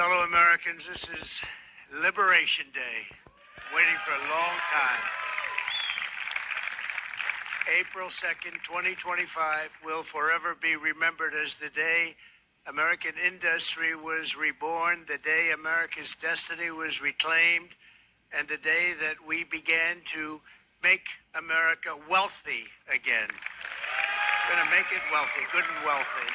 Fellow Americans, this is Liberation Day, waiting for a long time. April 2nd, 2025 will forever be remembered as the day American industry was reborn, the day America's destiny was reclaimed, and the day that we began to make America wealthy again. We're going to make it wealthy, good and wealthy.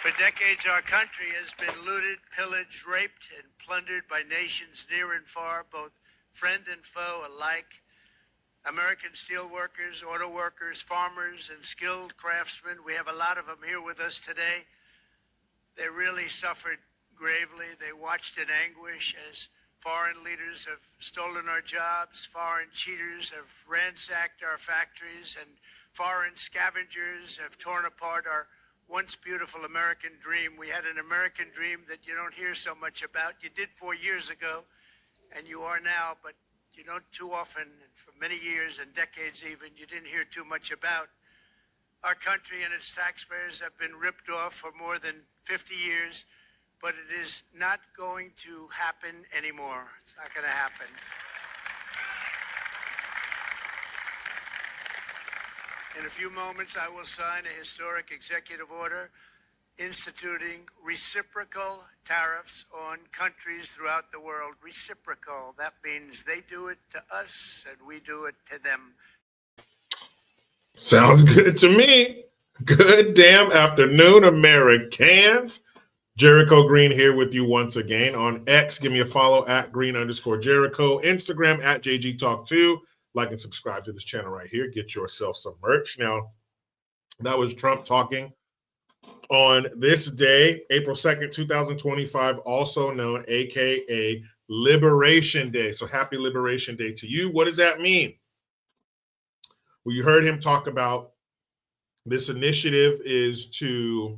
For decades, our country has been looted, pillaged, raped, and plundered by nations near and far, both friend and foe alike. American steelworkers, auto workers, farmers, and skilled craftsmen, we have a lot of them here with us today. They really suffered gravely. They watched in anguish as foreign leaders have stolen our jobs, foreign cheaters have ransacked our factories, and foreign scavengers have torn apart our once beautiful American dream. We had an American dream that you don't hear so much about. You did 4 years ago, and you are now, but you don't too often, for many years and decades even, you didn't hear too much about. Our country and its taxpayers have been ripped off for more than 50 years, but it is not going to happen anymore. It's not going to happen. In a few moments, I will sign a historic executive order instituting reciprocal tariffs on countries throughout the world. Reciprocal, that means they do it to us and we do it to them. Sounds good to me. Good damn afternoon, Americans. Jericho Green here with you once again. On X, give me a follow at green_Jericho. Instagram at JGTalk2. Like and subscribe to this channel right here. Get yourself some merch. Now, that was Trump talking on this day, April 2nd, 2025, also known aka Liberation Day. So happy Liberation Day to you. What does that mean? Well, you heard him talk about this initiative is to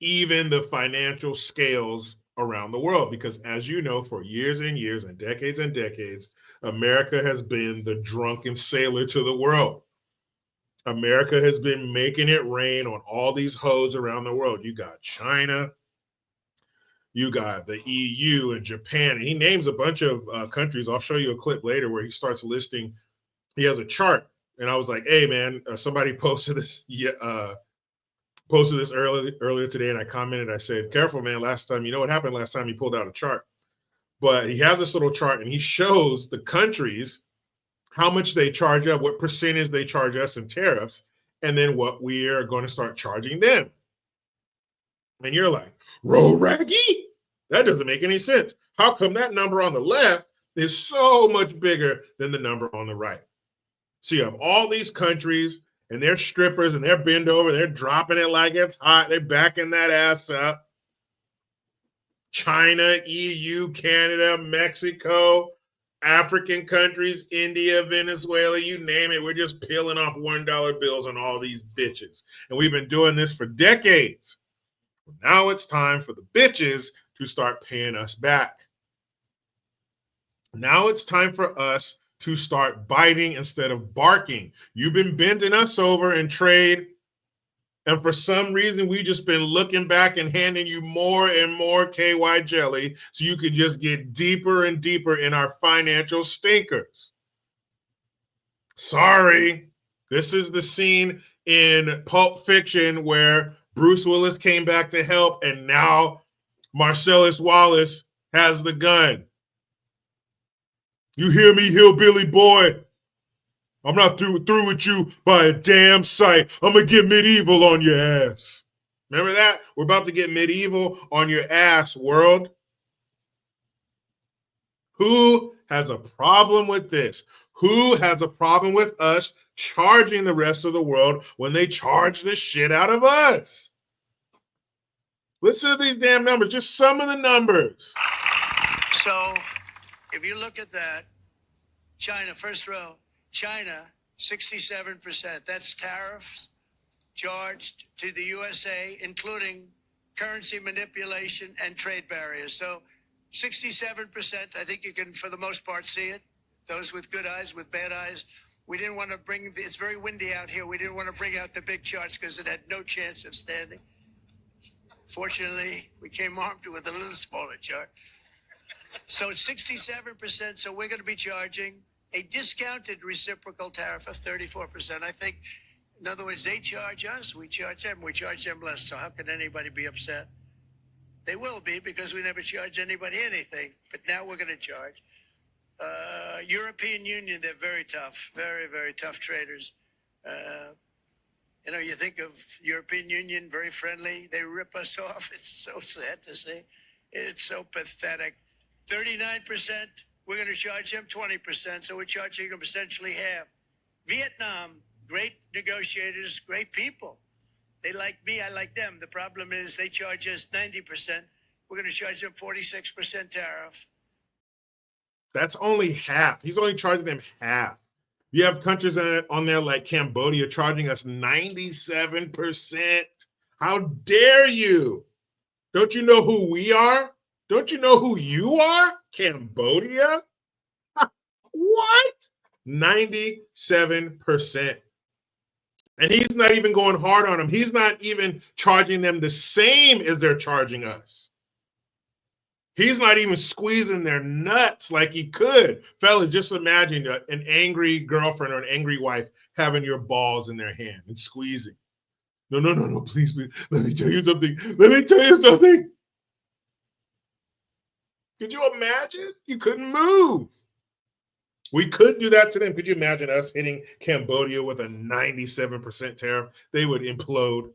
even the financial scales around the world, because as you know, for years and years and decades, America has been the drunken sailor to the world. America has been making it rain on all these hoes around the world. You got China, you got the EU and Japan, and he names a bunch of countries. I'll show you a clip later where he starts listing. He has a chart, and I was like, "Hey, man!" Somebody posted this. Posted this earlier today, and I commented. I said, "Careful, man! Last time, you know what happened? Last time he pulled out a chart." But he has this little chart, and he shows the countries how much they charge up, what percentage they charge us in tariffs, and then what we are going to start charging them. And you're like, "Roll raggy? That doesn't make any sense. How come that number on the left is so much bigger than the number on the right?" So you have all these countries, and they're strippers, and they're bend over, they're dropping it like it's hot, they're backing that ass up. China, EU, Canada, Mexico, African countries, India, Venezuela, you name it. We're just peeling off $1 bills on all these bitches. And we've been doing this for decades. Now it's time for the bitches to start paying us back. Now it's time for us to start biting instead of barking. You've been bending us over in trade, and for some reason, we've just been looking back and handing you more and more KY jelly so you could just get deeper and deeper in our financial stinkers. Sorry. This is the scene in Pulp Fiction where Bruce Willis came back to help, and now Marcellus Wallace has the gun. You hear me, hillbilly boy? I'm not through with you by a damn sight. I'm going to get medieval on your ass. Remember that? We're about to get medieval on your ass, world. Who has a problem with this? Who has a problem with us charging the rest of the world when they charge the shit out of us? Listen to these damn numbers, just some of the numbers. So if you look at that, China, first row, China, 67%. That's tariffs charged to the USA, including currency manipulation and trade barriers. So 67%, I think you can, for the most part, see it. Those with good eyes, with bad eyes. We didn't want to it's very windy out here. We didn't want to bring out the big charts because it had no chance of standing. Fortunately, we came armed with a little smaller chart. So it's 67%. So we're going to be charging a discounted reciprocal tariff of 34%. I think, in other words, they charge us, we charge them less. So how can anybody be upset? They will be, because we never charge anybody anything. But now we're going to charge. European Union, they're very tough, very, very tough traders. You think of European Union, very friendly. They rip us off. It's so sad to see. It's so pathetic. 39%, we're going to charge them 20%. So we're charging them essentially half. Vietnam, great negotiators, great people. They like me, I like them. The problem is they charge us 90%. We're going to charge them 46% tariff. That's only half. He's only charging them half. You have countries on there like Cambodia charging us 97%. How dare you? Don't you know who we are? Don't you know who you are? Cambodia? What? 97%. And he's not even going hard on them. He's not even charging them the same as they're charging us. He's not even squeezing their nuts like he could. Fellas, just imagine an angry girlfriend or an angry wife having your balls in their hand and squeezing. No, please. Let me tell you something. Could you imagine? You couldn't move. We could do that to them. Could you imagine us hitting Cambodia with a 97% tariff? They would implode.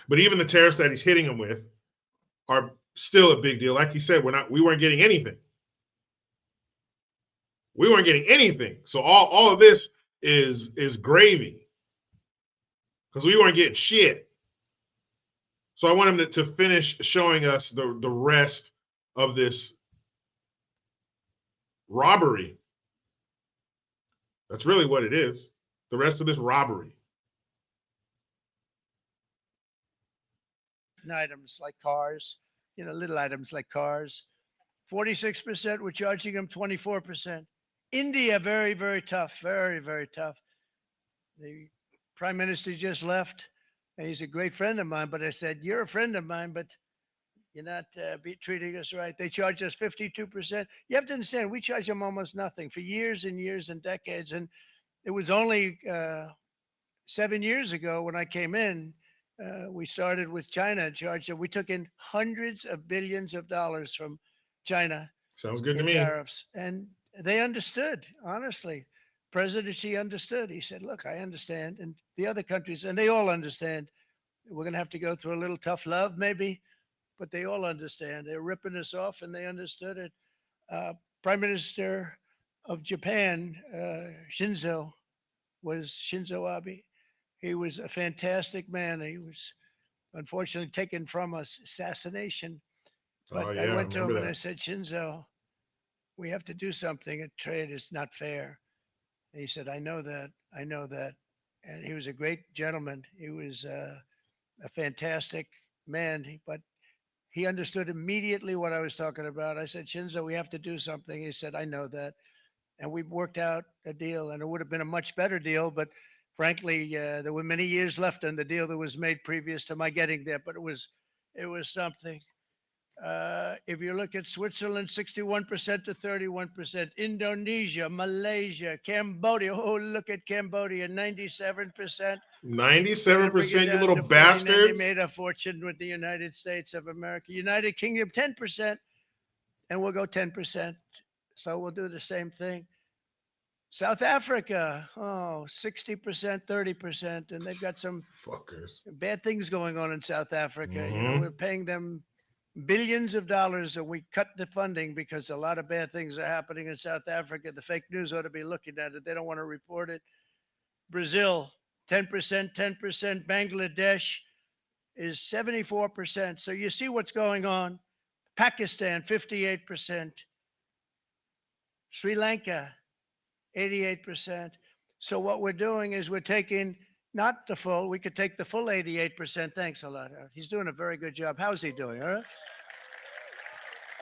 But even the tariffs that he's hitting them with are still a big deal. Like he said, we weren't getting anything. We weren't getting anything. So all of this is gravy, because we weren't getting shit. So I want him to finish showing us the rest of this robbery. That's really what it is. The rest of this robbery. Items like cars, little items like cars. 46%, we're charging them 24%. India, very, very tough, very, very tough. The prime minister just left, and he's a great friend of mine, but I said, you're a friend of mine, but you're not treating us right. They charge us 52%. You have to understand, we charge them almost nothing for years and years and decades. And it was only 7 years ago when I came in, we started with China charged. We took in hundreds of billions of dollars from China. Sounds good to me. Tariffs, and they understood. Honestly, President Xi understood. He said, "Look, I understand," and the other countries, and they all understand. We're going to have to go through a little tough love, maybe, but they all understand. They're ripping us off, and they understood it. Prime Minister of Japan, Shinzo Abe. He was a fantastic man. He was unfortunately taken from us, assassination. But I went to him and I said, Shinzo, we have to do something. A trade is not fair. And he said, I know that. And he was a great gentleman. He was a fantastic man, but he understood immediately what I was talking about. I said, Shinzo, we have to do something. He said, I know that. And we worked out a deal, and it would have been a much better deal, but frankly, there were many years left on the deal that was made previous to my getting there, but it was something. If you look at Switzerland, 61% to 31%, Indonesia, Malaysia, Cambodia. Oh, look at Cambodia, 97%. 97%, you little bastards. They made a fortune with the United States of America. United Kingdom, 10%, and we'll go 10%. So we'll do the same thing. South Africa, 60%, 30%, and they've got some bad things going on in South Africa. Mm-hmm. We're paying them billions of dollars, and we cut the funding because a lot of bad things are happening in South Africa. The fake news ought to be looking at it. They don't want to report it. Brazil, 10%, 10%. Bangladesh is 74%. So you see what's going on. Pakistan, 58%. Sri Lanka, 88%. So what we're doing is we're taking not the full, we could take the full 88%. Thanks a lot. He's doing a very good job. How's he doing? All right.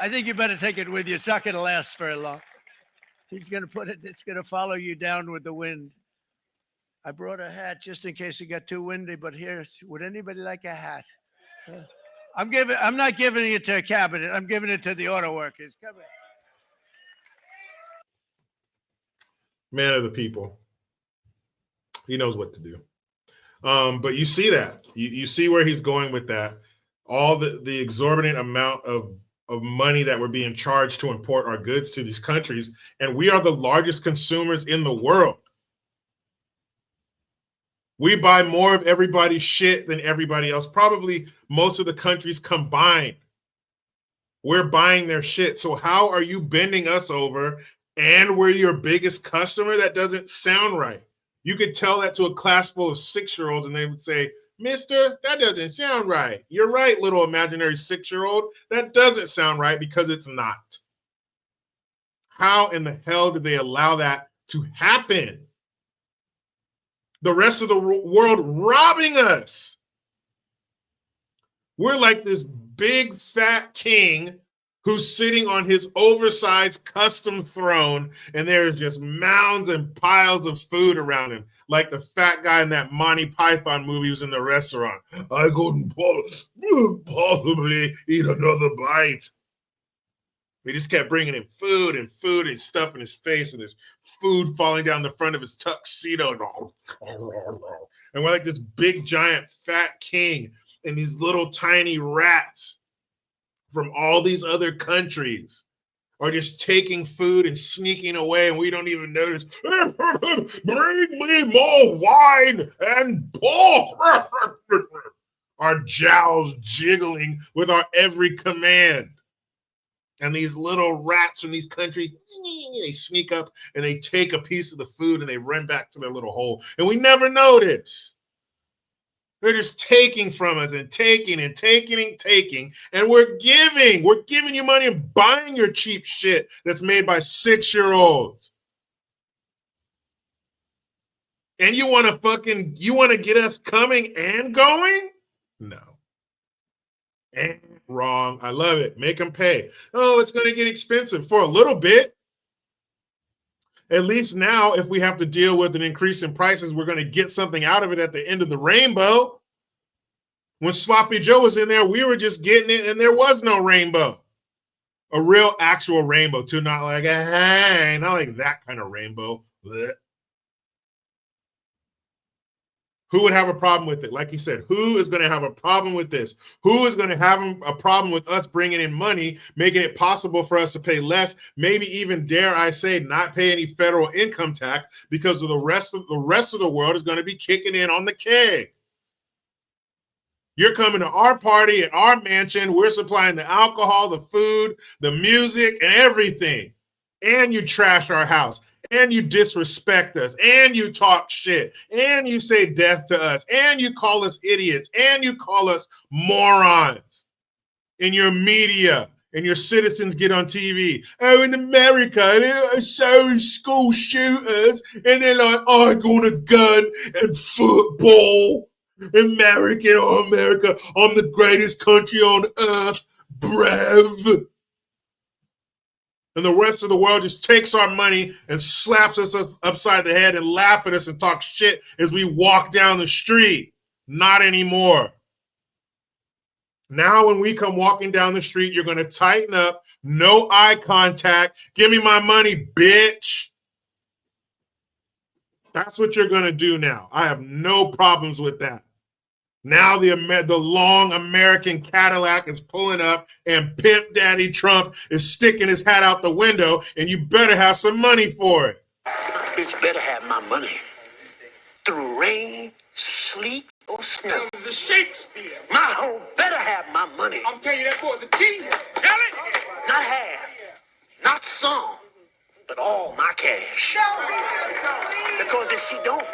I think you better take it with you. It's not going to last very long. He's going to put it, it's going to follow you down with the wind. I brought a hat just in case it got too windy, but here, would anybody like a hat? Yeah. I'm not giving it to a cabinet. I'm giving it to the auto workers. Come here. Man of the people. He knows what to do. But you see that. You see where he's going with that. All the exorbitant amount of money that we're being charged to import our goods to these countries. And we are the largest consumers in the world. We buy more of everybody's shit than everybody else. Probably most of the countries combined. We're buying their shit. So how are you bending us over and we're your biggest customer? That doesn't sound right. You could tell that to a class full of 6-year-olds and they would say, Mister, that doesn't sound right. You're right, little imaginary 6-year-old. That doesn't sound right because it's not. How in the hell did they allow that to happen? The rest of the world robbing us. We're like this big fat king who's sitting on his oversized custom throne, and there's just mounds and piles of food around him, like the fat guy in that Monty Python movie who's in the restaurant. I couldn't possibly eat another bite. They just kept bringing him food and stuff in his face, and there's food falling down the front of his tuxedo. And we're like this big, giant, fat king, and these little tiny rats from all these other countries are just taking food and sneaking away, and we don't even notice. Bring me more wine and pork. Our jowls jiggling with our every command. And these little rats from these countries, they sneak up and they take a piece of the food and they run back to their little hole. And we never notice. They're just taking from us and taking and taking and taking. And we're giving. We're giving you money and buying your cheap shit that's made by 6-year-olds. And you want to get us coming and going? No. And wrong. I love it. Make them pay. Oh, it's going to get expensive for a little bit. At least now, if we have to deal with an increase in prices, we're going to get something out of it at the end of the rainbow. When Sloppy Joe was in there, we were just getting it, and there was no rainbow. A real, actual rainbow, too. Not like, hey, not like that kind of rainbow. Blech. Who would have a problem with it? Like he said, who is going to have a problem with this? Who is going to have a problem with us bringing in money, making it possible for us to pay less, maybe even, dare I say, not pay any federal income tax because of the rest of the world is going to be kicking in on the keg. You're coming to our party at our mansion. We're supplying the alcohol, the food, the music, and everything. And you trash our house. And you disrespect us, and you talk shit, and you say death to us, and you call us idiots, and you call us morons in your media, and your citizens get on TV. Oh, in America, they're so school shooters, and they're like, oh, I got a gun and football. American, oh, America, I'm the greatest country on earth, brev. And the rest of the world just takes our money and slaps us upside the head and laugh at us and talk shit as we walk down the street. Not anymore. Now when we come walking down the street, you're going to tighten up, no eye contact. Give me my money, bitch. That's what you're going to do now. I have no problems with that. Now the long American Cadillac is pulling up and Pimp Daddy Trump is sticking his hat out the window, and you better have some money for it. Bitch better have my money. Through rain, sleet, or snow. It was a Shakespeare. My hoe better have my money. I'm telling you, that boy's a genius. Tell it. Not half, not some, but all my cash. Because if she don't,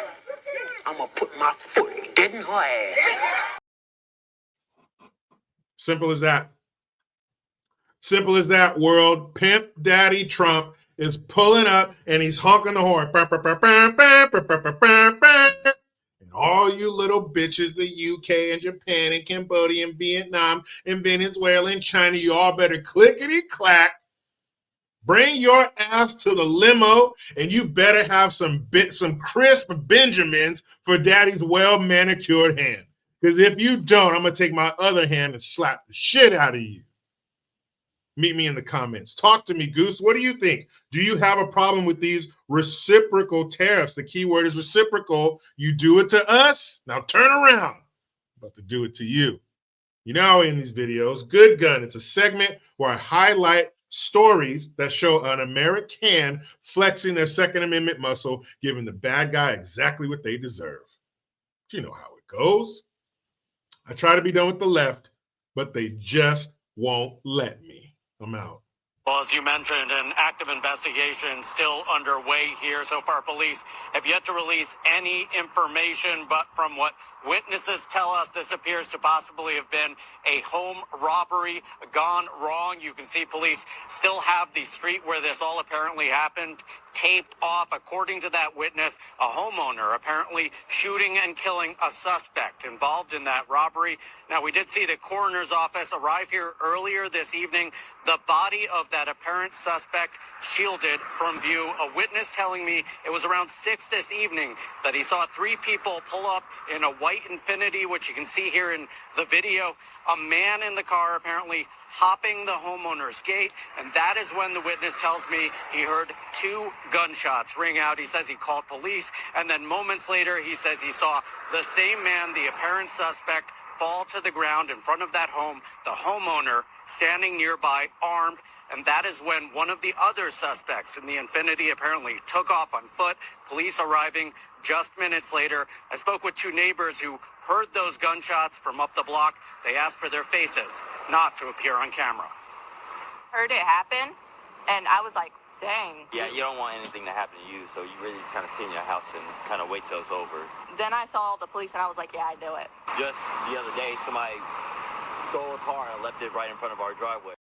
I'm going to put my foot dead in her ass. Simple as that. Simple as that, world. Pimp Daddy Trump is pulling up and he's honking the horn. And all you little bitches, the UK and Japan and Cambodia and Vietnam and Venezuela and China, you all better clickety-clack, Bring your ass to the limo, and you better have some crisp Benjamins for daddy's well-manicured hand. Because if you don't, I'm going to take my other hand and slap the shit out of you. Meet me in the comments. Talk to me, Goose. What do you think? Do you have a problem with these reciprocal tariffs? The key word is reciprocal. You do it to us, now turn around. I'm about to do it to you. You know, in these videos, Good Gun, it's a segment where I highlight stories that show an American flexing their Second Amendment muscle, giving the bad guy exactly what they deserve. You know how it goes. I try to be done with the left, but they just won't let me. I'm out. Well, as you mentioned, an active investigation still underway here. So far, police have yet to release any information, but from what witnesses tell us, this appears to possibly have been a home robbery gone wrong. You can see police still have the street where this all apparently happened taped off. According to that witness, a homeowner apparently shooting and killing a suspect involved in that robbery. Now, we did see the coroner's office arrive here earlier this evening. The body of that apparent suspect shielded from view. A witness telling me it was around 6 this evening that he saw 3 people pull up in a white Infiniti, which you can see here in the video. A man in the car apparently hopping the homeowner's gate, and that is when the witness tells me he heard 2 gunshots ring out. He says he called police, and then moments later he says he saw the same man, the apparent suspect, fall to the ground in front of that home, the homeowner standing nearby armed. And that is when one of the other suspects in the Infiniti apparently took off on foot, police arriving just minutes later. I spoke with 2 neighbors who heard those gunshots from up the block. They asked for their faces not to appear on camera. Heard it happen, and I was like, dang. Yeah, you don't want anything to happen to you, so you really kind of sit in your house and kind of wait till it's over. Then I saw the police, and I was like, yeah, I knew it. Just the other day, somebody stole a car and left it right in front of our driveway.